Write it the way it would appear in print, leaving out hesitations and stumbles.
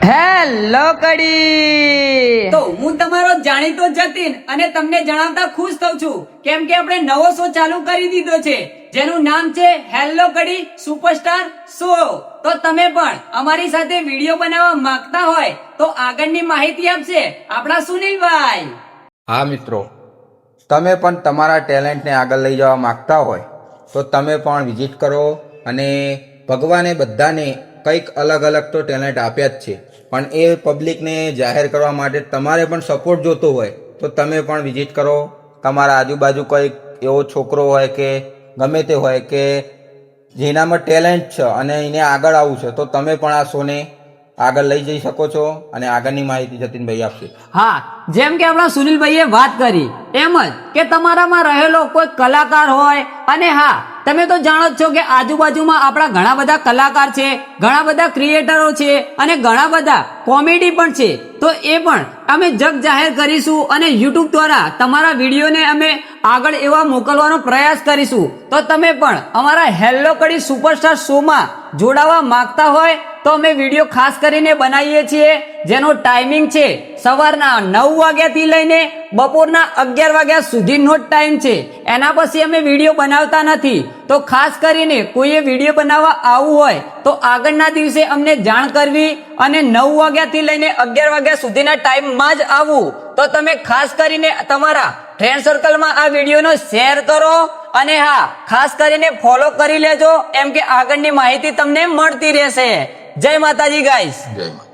Hello કડી તો હું તમારો જાણીતો જતીન અને તમને જણાવતા ખુશ થઉં છું કેમ કે આપણે નવો શો ચાલુ કરી દીધો છે જેનું નામ છે હેલો કડી સુપરસ્ટાર શો। તો તમે પણ અમારી સાથે વિડીયો બનાવવા માંગતા હોય તો આગળની માહિતી આપશે આપણા સુનિલભાઈ। હા મિત્રો, તમે પણ તમારા ટેલેન્ટને આગળ લઈ જવા માંગતા હોય તો તમે પણ વિઝિટ કરો। અને ભગવાને બધાને કંઈક અલગ અલગ તો ટેલેન્ટ આપ્યા જ છે, પણ એ પબ્લિકને જાહેર કરવા માટે તમારે પણ સપોર્ટ જોતો હોય તો તમે પણ વિઝિટ કરો। તમારા આજુબાજુ કંઈક એવો છોકરો હોય કે ગમે તે હોય કે જેનામાં ટેલેન્ટ છે અને એને આગળ આવવું છે તો તમે પણ આ શોને આગળ લઈ જઈ શકો છો અને આગળની માહિતી જતીનભાઈ આપશે। હા, જેમ કે આપણા સુનિલભાઈએ વાત કરી એમ જ કે તમારામાં રહેલો કોઈ કલાકાર હોય અને હા તમે તો જાણો જ છો કે આજુબાજુમાં આપણા ઘણા બધા કલાકાર છે, ઘણા બધા ક્રિએટરો છે અને ઘણા બધા કોમેડી પણ છે। તો એ પણ અમે જગ જાહેર કરીશું અને યુટ્યુબ દ્વારા તમારા વિડીયોને અમે આગળ એવા મોકલવાનો પ્રયાસ કરીશું। તો તમે પણ અમારા હેલો કડી સુપરસ્ટાર શોમાં જોડાવા માંગતા હોય તો અમે વિડીયો ખાસ કરીને બનાવીએ છીએ જેનો ટાઈમિંગ છે સવારના 9 વાગ્યાથી લઈને બપોરના 11 વાગ્યા સુધીનો ટાઈમ છે। એના પછી અમે વિડીયો બનાવતા નથી। તો ખાસ કરીને કોઈએ વિડીયો બનાવવા આવવું હોય તો આગળના દિવસે અમને જાણ કરવી અને 9 વાગ્યાથી લઈને 11 વાગ્યા સુધીના ટાઈમમાં જ આવવું। તો તમે ખાસ કરીને તમારા ફ્રેન્ડ સર્કલમાં આ વિડીયોનો શેર કરો અને હા ખાસ કરીને ફોલો કરી લેજો એમ કે આગળની માહિતી તમને મળતી રહેશે। જય માતાજી ગાઈસ। જય માતા।